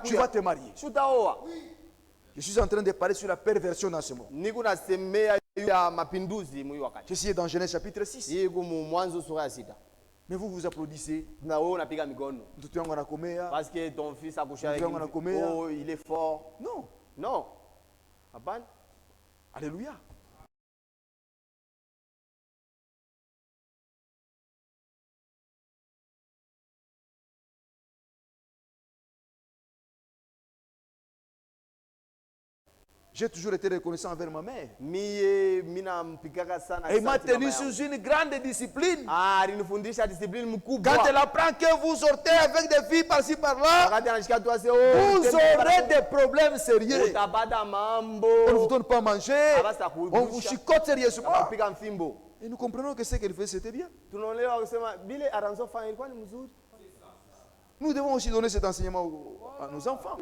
tu vas te marier. Shutaoa. Je suis en train de parler sur la perversion dans ce monde. Niko nasemea ya mapinduzi mu wakati. Je suis dans Genèse chapitre 6. Yiko mu Mwanzo sura ya 6. Mais vous applaudissez. Na wewe unapiga mikono. Mtoto wangu anakomea. Parce que ton fils a couché avec oh, il est fort. Non. Non. Hapana. Alléluia. J'ai toujours été reconnaissant envers ma mère. Et il m'a tenu sous une grande discipline. Quand elle apprend que vous sortez avec des filles par-ci par-là, vous aurez des problèmes sérieux. On ne vous donne pas à manger, on vous chicote sérieusement. Et nous comprenons que ce qu'elle fait, c'était bien. Nous devons aussi donner cet enseignement à nos enfants.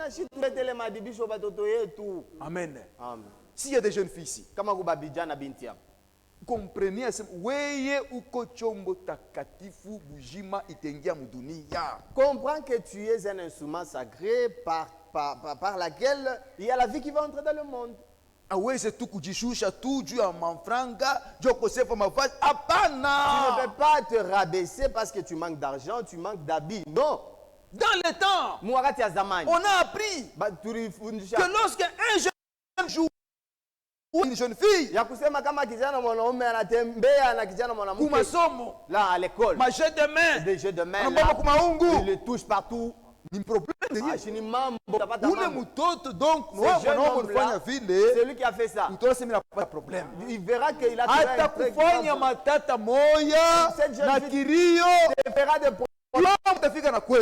Amen. S'il y a des jeunes filles ici, comprenez, comprends que tu es un instrument sacré par laquelle il y a la vie qui va entrer dans le monde. Tu ne peux pas te rabaisser parce que tu manques d'argent, tu manques d'habits. Non. Dans le temps, on a appris que lorsque un jeune joue ou une jeune fille, là à l'école, des jeux de main, il les touche partout. C'est lui qui a fait ça. Il verra qu'il a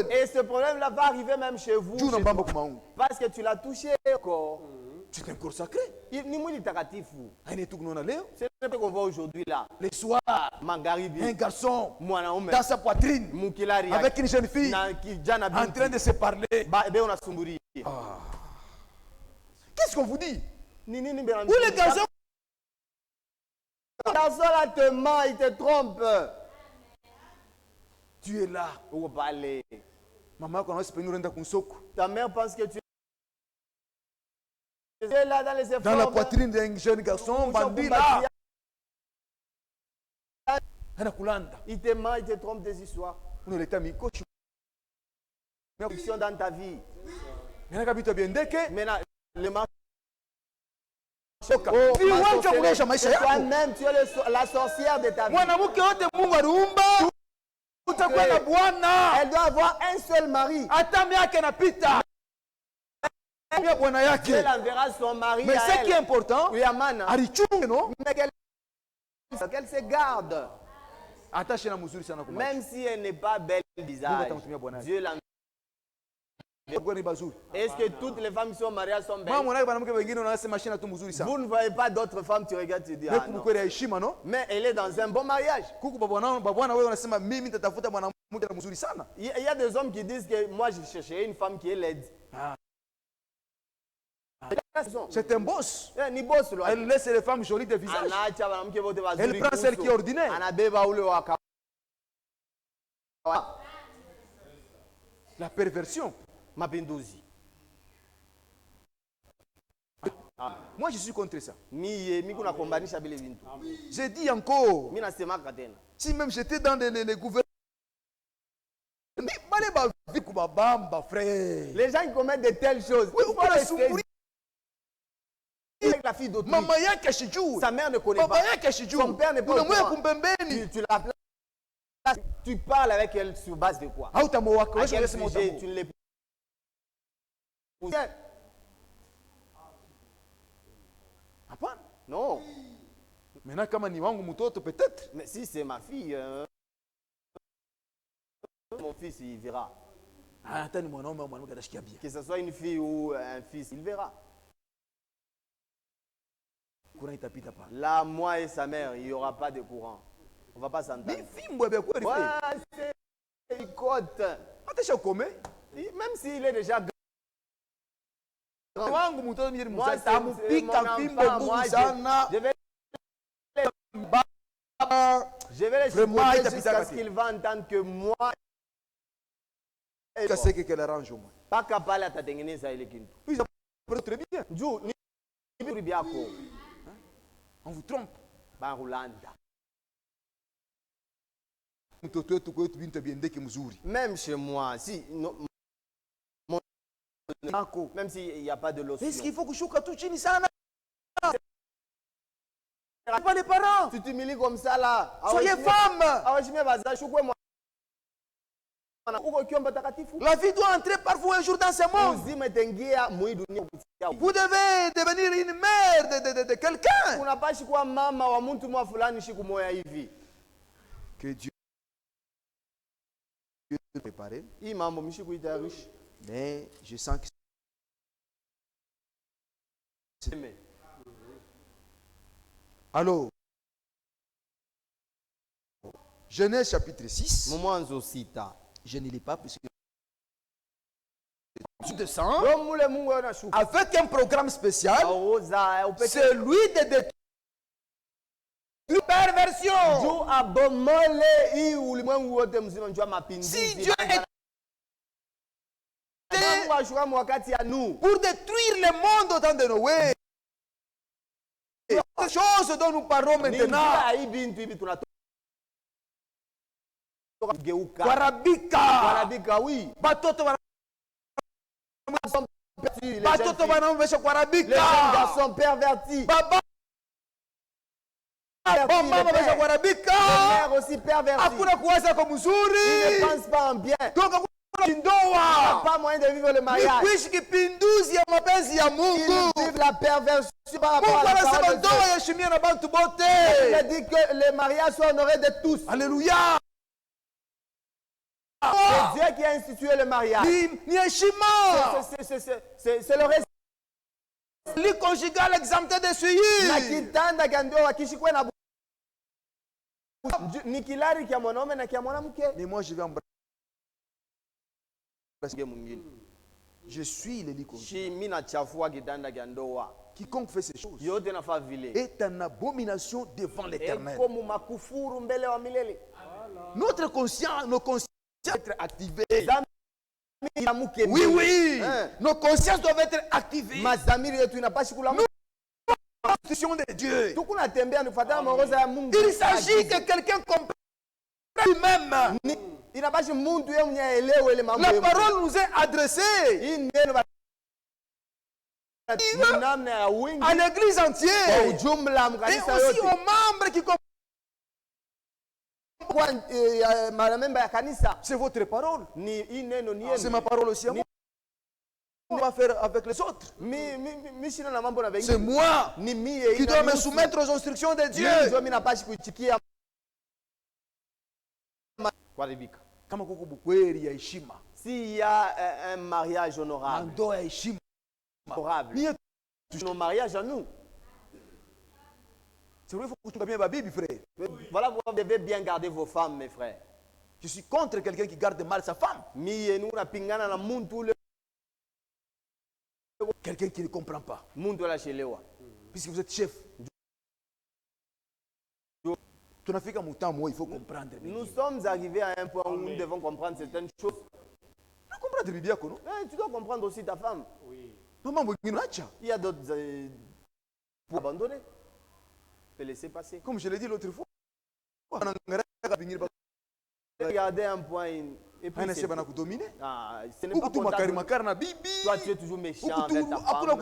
et ce problème-là va arriver même chez vous. Parce que tu l'as touché encore. C'est un corps sacré. C'est Ce ce qu'on voit aujourd'hui là. Les soirs, un garçon dans sa poitrine avec une jeune fille en train de se parler. Qu'est-ce qu'on vous dit? Où les garçons là te ment, il te trompe. Tu es là. Maman, ta mère pense que tu es là dans les efforts. Dans la poitrine d'un jeune garçon, bandit là. Il te ment, il te trompe des histoires. Dans ta vie. Maintenant, le marché. Toi-même, tu es la sorcière de ta vie. Elle doit avoir un seul mari. Dieu enverra son mari. Mais ce qui est important, qu'elle se garde. Même si elle n'est pas belle au visage, Dieu l'enverra. Est-ce que toutes les femmes qui sont mariées sont belles? Vous ne voyez pas d'autres femmes, tu regardes, tu dis ah, non. Mais elle est dans un bon mariage. Il y a des hommes qui disent que moi je cherchais une femme qui est laide. C'est un boss. Elle laisse les femmes jolies de visage. Elle prend celle qui est ordinaire. La perversion. Mapinduzi. Moi je suis contre ça. J'ai dit encore. Si même j'étais dans les gouvernements. Les gens qui commettent de telles choses. Avec la fille d'autrui. Sa mère ne connaît pas. Son père n'est pas au courant. Tu la places. Tu parles avec elle sur base de quoi? À quel sujet tu ne l'épouses? Non. Maintenant, comme peut-être. Mais si c'est ma fille, mon fils, il verra. Que ce soit une fille ou un fils, il verra. Là, moi et sa mère, il n'y aura pas de courant. On ne va pas s'entendre. C'est une côte. Même s'il est déjà grand. Moi, je vais les chicoter jusqu'à ce qu'il va entendre que moi C'est ce qu'elle arrange au moins. Paka pale atatengeneza ile kintu. Puis après très bien. Njoo ni biburi byako. On vous trompe. Ba Rolanda. Mtoto wetu kwetu bintu biendeke mzuri. Même chez moi, si même s'il n'y a pas de lotion. Est-ce qu'il faut kushuka tu chini sana? Pas les parents. Tu t'humilies comme ça là. Soyez femme. La vie doit entrer parfois un jour dans ce monde. Vous devez devenir une mère de quelqu'un. Que Dieu te prépare. Mais je sens que alors, Genèse chapitre 6. Je ne lis pas puisque de sang avec un programme spécial, celui de détruire perversion. Si Dieu est pour détruire le monde au temps de Noé, les choses dont nous parlons maintenant, Kwarabika, oui. Batoto wanaomvesha kwarabika. Les jeunes garçons pervertis. Baba mama wamesha kwarabika. Les mères aussi perverties. Hakuna kuwaza kwa mzuri. Ils ne pensent pas en bien. Donc il n'y a pas moyen de vivre le mariage. Kuishi kipinduzi ya mapenzi ya Mungu. Ils vivent la perversion par rapport Mungu à la parole anasema de ndoa Dieu. yaheshimiwe na bantu bote. Il a dit que le mariage soit honoré de tous. Alléluia. C'est Dieu qui a institué le mariage. C'est le respect. Li conjugal exempté de suivi. Na kitanda cha ndoa kishikwe na ni kilari kia mwanaume na kia mwanamke. Mais moi je vais embrasser mwingine. Je suis le lit conjugal. Mimi nachafua kitanda cha ndoa. Quiconque fait ces choses yote nafaa vile est en abomination devant l'Éternel. Eko makufuru mbele wa milele. Notre conscience, nos consciences doivent être activées. Oui, oui. Nos consciences doivent être activées. Nous, l'institution de Dieu. Il s'agit que quelqu'un comprenne lui-même. La parole nous est adressée à l'église entière et aussi aux membres qui comprennent. C'est votre parole. C'est ma parole aussi à moi. On va faire avec les autres. C'est moi qui dois me soumettre aux instructions de Dieu. S'il y a un mariage honorable, nos mariages à nous. C'est vrai, il faut que tu bien ma Bible, frère. Voilà pourquoi vous devez bien garder vos femmes, mes frères. Je suis contre quelqu'un qui garde mal sa femme. Quelqu'un qui ne comprend pas. Puisque vous êtes chef. Il faut comprendre. Nous sommes arrivés à un point où nous devons comprendre certaines choses. Tu dois comprendre aussi ta femme. Oui. Il y a d'autres pour abandonner. Peut laisser passer. Comme je l'ai dit l'autre fois. Regardez un point et puis ce n'est pas content. Toi tu es toujours méchant avec ta femme.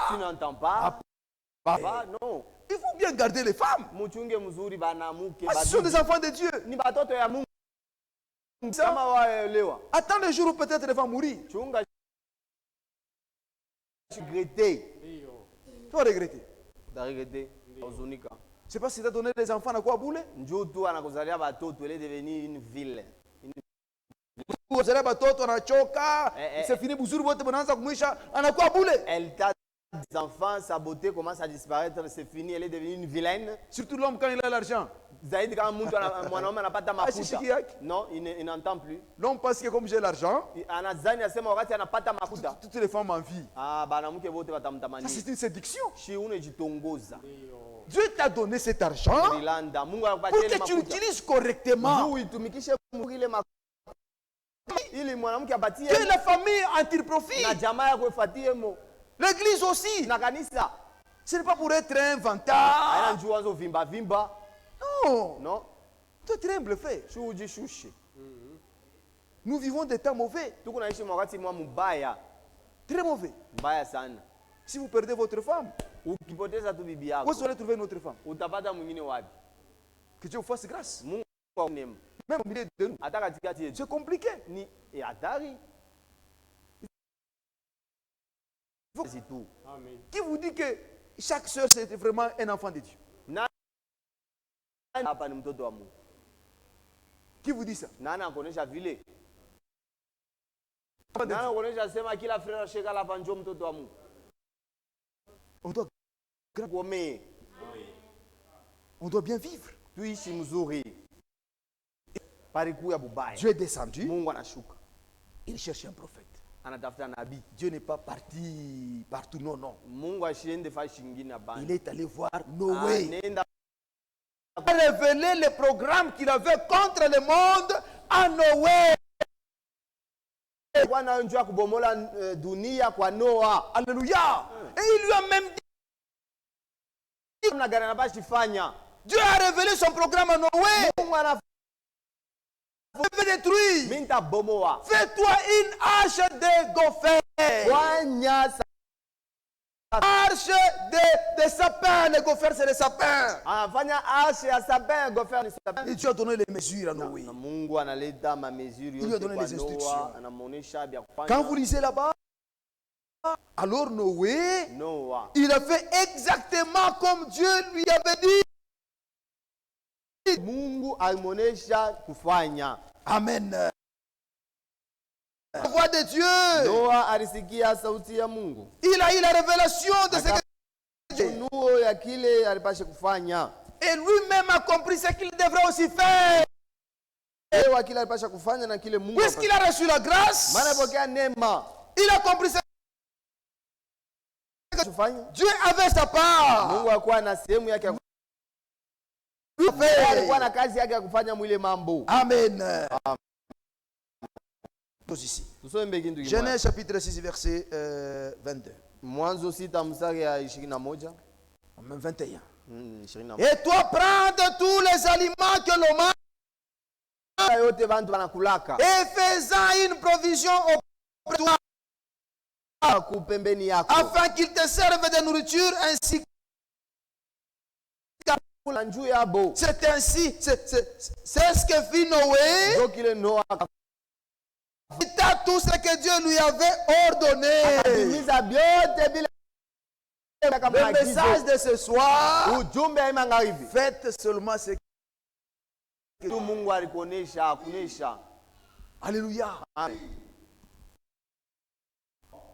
Tu n'entends pas. Non. Il faut bien garder les femmes. Ce sont des enfants de Dieu. Attends le jour où peut-être elle va mourir. Tu vas regretter. Tu vas regretter. C'est pas si tu as donné les enfants à quoi bouler? Une ville. Elle t'a des enfants, sa beauté commence à disparaître, c'est fini, elle est devenue une vilaine. Surtout l'homme quand il a l'argent. Non, il n'entend plus. L'homme pense que comme j'ai l'argent, toutes les femmes en vie. Ça c'est une séduction. Dieu t'a donné cet argent pour que tu l'utilises correctement. Que la famille en tire profit. L'église aussi. Ce n'est pas pour être un vantard. Non. Non. Tu es très humble, frère. Nous vivons des temps mauvais. Très mauvais. Si vous perdez votre femme, où allez trouver notre femme? Que Dieu vous fasse grâce. Même au milieu de nous. C'est compliqué. Qui vous dit que chaque soeur c'est vraiment un enfant de Dieu? Qui vous dit ça? On doit bien vivre. Dieu est descendu. Il cherche un prophète. Dieu n'est pas parti partout. Non, non. Il est allé voir Noé. Il a révélé le programme qu'il avait contre le monde à Noé. Alléluia. Et il lui a même dit, Dieu a révélé son programme à Noé. Je vais détruire. Fais-toi une arche de gopher. Arche de sapin. Les gophers, c'est les sapins. Et Dieu a donné les mesures à Noé. Il lui a donné les instructions. Quand vous lisez là-bas, alors Noé, il a fait exactement comme Dieu lui avait dit. Amen. La voix de Dieu. Il a eu la révélation de ce que Dieu. Et lui-même a compris ce qu'il devrait aussi faire. Puisqu'il a reçu la grâce, il a compris ce que Dieu avait sa part. Amen. Ici. Genèse chapitre 6 verset 22. Même 21. Et toi prends de tous les aliments que l'homme a et faisant une provision auprès de toi afin qu'il te serve de nourriture ainsi. C'est ainsi, c'est ce que fit Noé. Il a tout ce que Dieu lui avait ordonné. Le message de ce soir, faites seulement ce que Alléluia.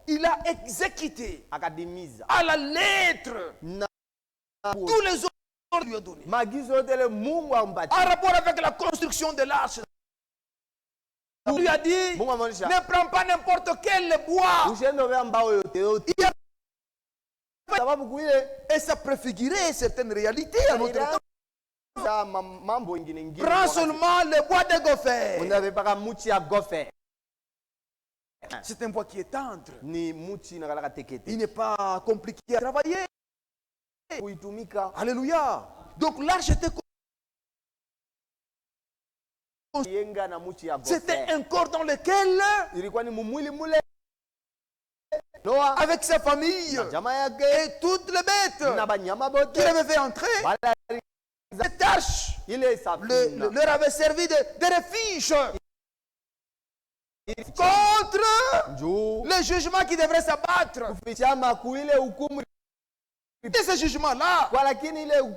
Il a exécuté à la lettre tous les ordres qu'il lui a donnés. En rapport avec la construction de l'arche. Il lui a dit, ne prends pas n'importe quel bois. Et ça préfigurait certaines réalités à notre temps. Prends seulement le bois de gopher. C'est un bois qui est tendre. Il n'est pas compliqué à travailler. Alléluia. Donc l'arche était c'était un corps dans lequel avec sa famille et toutes les bêtes qu'il avait fait entrer, cette arche leur avait servi de refuge contre le jugement qui devrait s'abattre. Et ce jugement-là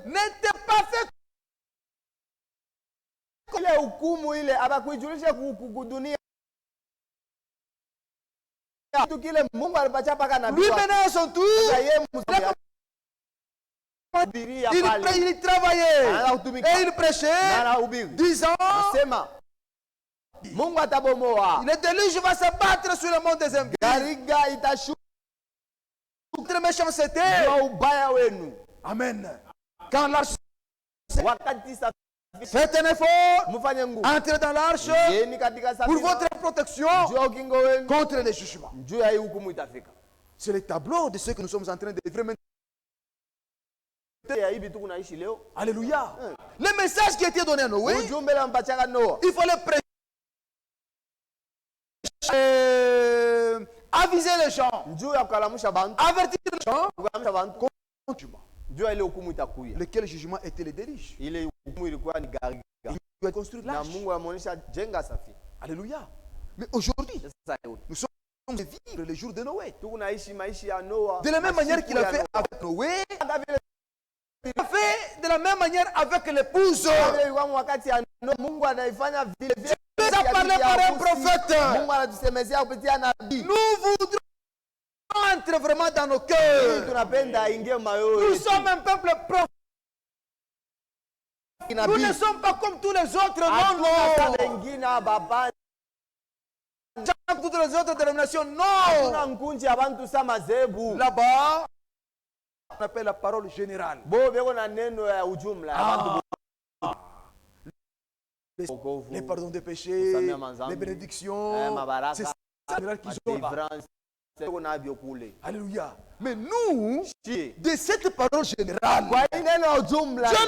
n'était pas fait. Lui menait à son tour. Il travaillait et il prêchait, disant le déluge va s'abattre sur le monde des impies. Notre méchanceté. Amen. Quand l'arche Faites un effort. Entrez dans l'arche pour votre protection contre les jugements. C'est le tableau de ce que nous sommes en train de vivre maintenant. Alléluia. Le message qui a été donné à Noé, il fallait prêcher, aviser les gens, avertir les gens. Lequel jugement était le déluge? Il doit construire l'arche. Alléluia. Mais aujourd'hui, nous sommes de vivre les jours de Noé. De la même manière qu'il a fait avec Noé, il a fait de la même manière avec l'épouse. Dieu a parlé par un prophète. Nous voudrons entrer vraiment dans nos cœurs. Nous sommes un peuple prophète. Nous ne sommes pas comme tous les autres. Toutes les autres dénominations, non. Là-bas, on appelle la parole générale. Les pardons des péchés, les bénédictions, c'est ça qu'ils ont. Alléluia. Mais nous, de cette parole générale, Dieu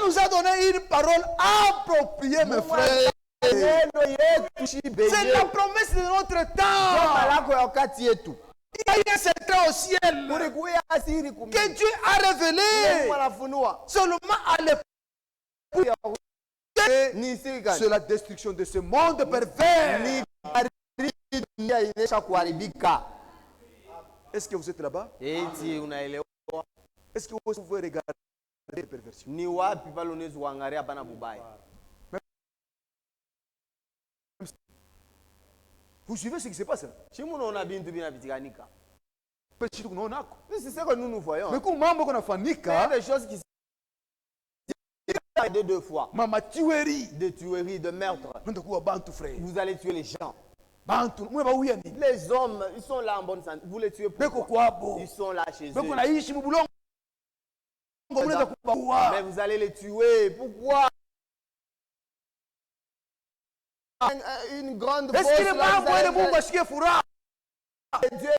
nous a donné une parole appropriée, mes frères. C'est la promesse de notre temps. Il y a un secret au ciel que Dieu a révélé seulement à l'époque. C'est la destruction de ce monde pervers. Est-ce que vous êtes là-bas? Est-ce que vous pouvez regarder les perversions? Vous suivez ce qui se passe là? C'est ce que nous nous voyons. Mais comment on a fait il y a des choses qui se deux fois. Des tueries, de meurtres. Vous allez tuer les gens. Les hommes, ils sont là en bonne santé. Vous les tuez pourquoi? Ils sont là chez eux. Mais vous allez les tuer. Pourquoi? Une grande force. Est-ce qu'il est pas Dieu?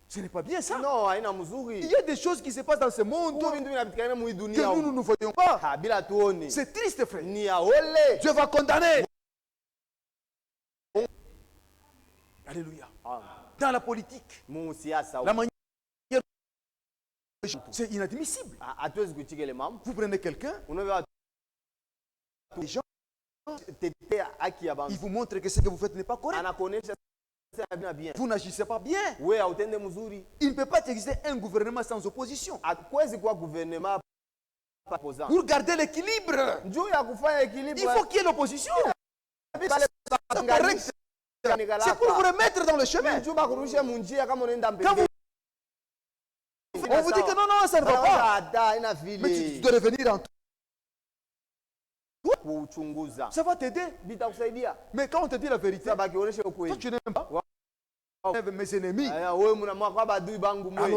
Ce n'est pas bien ça. Non, il y a des choses qui se passent dans ce monde que nous ne voyons pas. C'est triste, frère. Dieu va condamner. Alléluia. Dans la politique, la manière, c'est inadmissible. Vous prenez quelqu'un, les gens, il vous montre que ce que vous faites n'est pas correct. Vous n'agissez pas bien. Il ne peut pas exister un gouvernement sans opposition. Pour garder l'équilibre, il faut qu'il y ait l'opposition. C'est pour vous remettre dans le chemin. Quand on vous dit que non, ça ne va pas. Mais tu dois revenir en tout. Ça va t'aider. Mais quand on te dit la vérité, toi tu n'aimes pas mes ennemis. Alors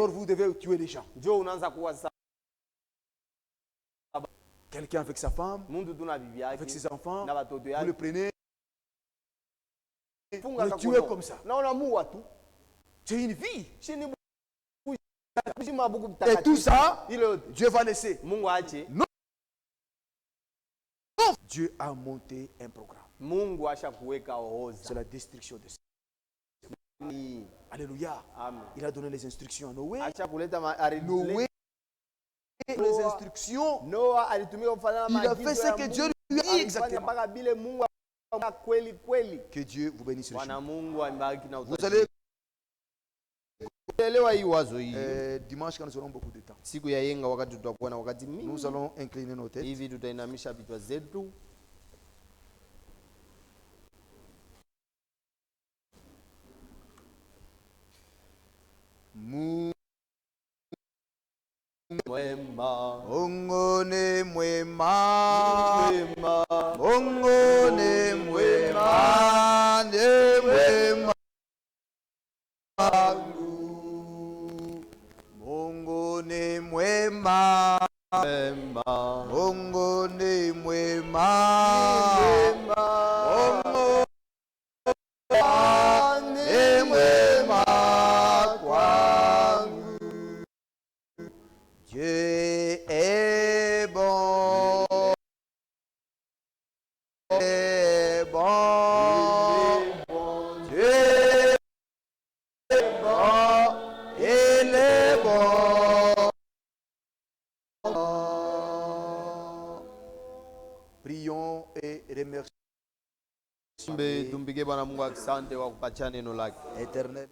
vous devez tuer les gens. Quelqu'un avec sa femme, avec ses enfants, vous le prenez, vous le tuez comme ça. C'est une vie. Et tout ça, Dieu va laisser. Non. Dieu a monté un programme. C'est la destruction de ça. Alléluia. Amen. Il a donné les instructions à Noé. Noé, les instructions. Il a fait ce que Dieu lui a dit exactement. Que Dieu vous bénisse. Vous allez dimanche quand nous aurons beaucoup de temps. Nous allons incliner nos têtes. Ongone mwema, ongone mwema, ne mwema, ongone mwema, ongone Tuombe, tumpige Bwana Mungu asante kwa kupatia neno lake. Éternel.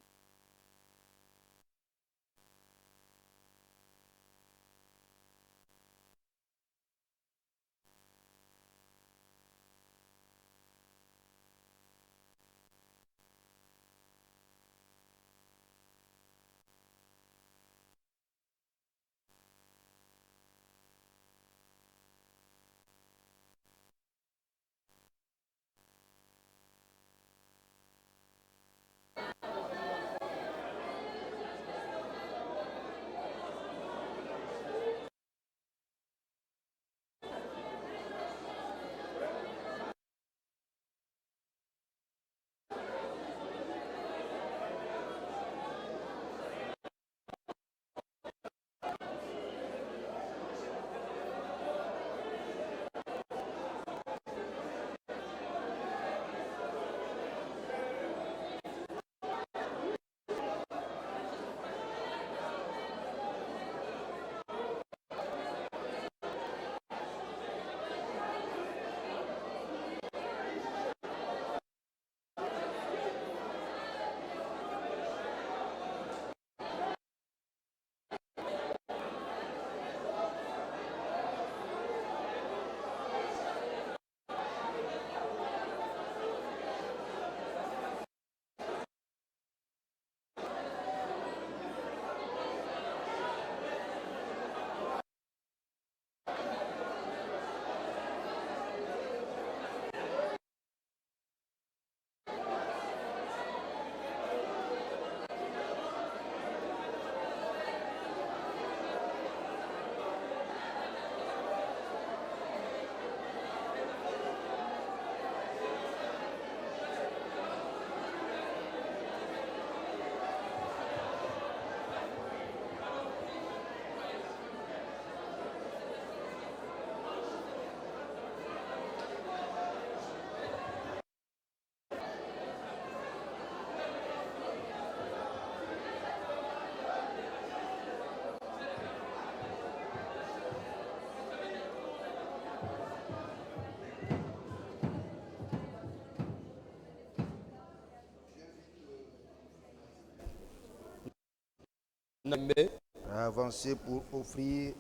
Avancer pour offrir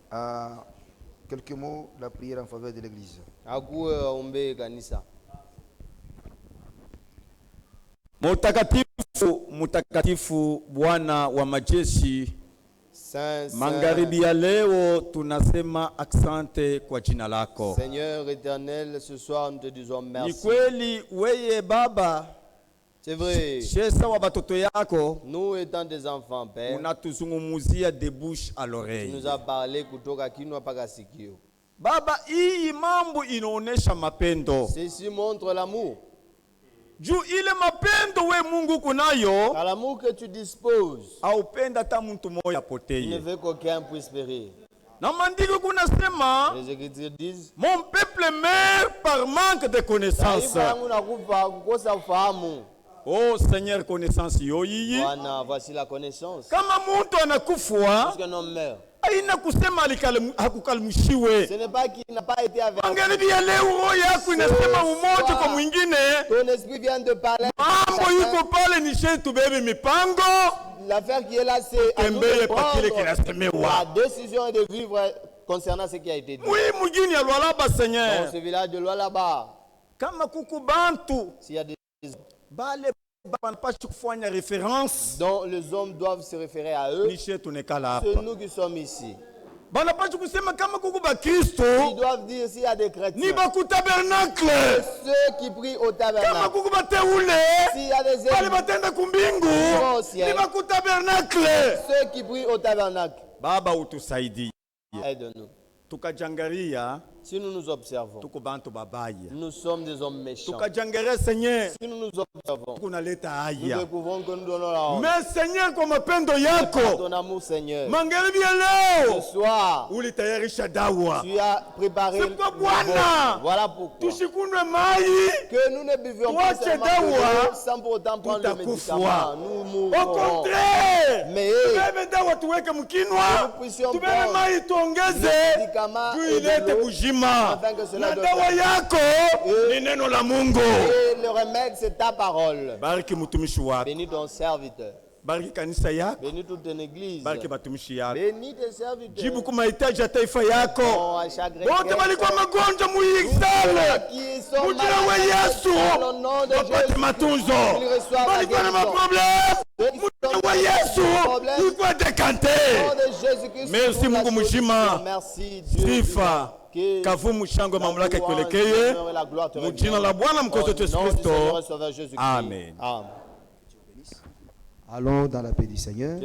à quelques mots la prière en faveur de l'église. Mutakatifu, mutakatifu Bwana wa majeshi, magharibi ya leo tunasema asante kwa jina lako. Seigneur éternel, ce soir nous te disons merci. Ni kweli weye Baba, c'est vrai. Shesa wa batoto yako, nous étant des enfants, Père, unatuzungumuzia de bouche à l'oreille. Tu nous as parlé kutoka kinywa mpaka sikio. Baba, hii mambo inaonesha mapendo. Ceci montre l'amour. Juu ile mapendo we Mungu kunayo, l'amour que tu disposes, haupenda hata mtu mmoja apotee. Tu ne veux qu'aucun puisse périr. Na maandiko kunasema, les Écritures disent, mon peuple meurt par manque de connaissance. Oh Seigneur, connaissance yoyi. Bwana, voici la connaissance. Kama mtu anakufwa, lorsqu'un homme meurt, haina kusema hakukalmushiwe. Ce n'est pas qu'il n'a pas été averti. Magharibi ya leo roho yako inasema umoja kwa mwingine. Ton esprit vient de parler. Mambo yuko pale ni shetu bebe mipango. L'affaire qui est là, c'est à nous de prendre la décision de vivre concernant ce qui a été dit. Oui, mugini ya Lualaba, Seigneur. Dans ce village de Lualaba, kama kuku bantu, s'il y a des bale banapaswa kufanya référence dont les hommes doivent se référer à eux, c'est nous qui sommes ici. Banapaswa kusema kama kuku ba Kristo, ils doivent dire s'il y a des chrétiens, ni ba ku tabernacle, ceux qui prient au tabernacle. Kama kuku ba teule, s'il y a des bale batenda kumbingu, ni ba ku tabernacle, ceux qui prient au tabernacle. Baba utusaidie. Aide-nous. Tukajangaria, si nous nous observons, nous sommes des hommes méchants. Seigneur, si nous nous observons, nous découvrons que nous donnons la honte. Mais Seigneur, comme pendo yako, ton amour, Seigneur, ce soir, tu as préparé le voilà pourquoi que nous ne buvions pas seulement de l'eau sans pour autant prendre le médicament. Nous mourront. Au contraire, mais tuweke mkinwa, tubebe mai tuongeze, tuilete bujima. Na dawa yako ni neno la Mungu. Et le remède c'est ta parole. Bariki mtumishi wako. Bénis ton serviteur. Bariki kanisa yako. Bénis toute ton église. Bariki batumishi yako. Bénis tes serviteurs. Jibu kwa mahitaji ya taifa yako. Wote walikuwa magonjwa muisale. Mujina wa Yesu. Wapate matunzo. Walikuwa na maproblème. Mujina wa Yesu. Ilikuwa dekante. Merci Mungu mzima. Sifa. Kavumu shangwe mamlaka ikwelekeye. Mujina la Bwana mkozi wetu Yesu Kristo. Amen. Allons dans la paix du Seigneur.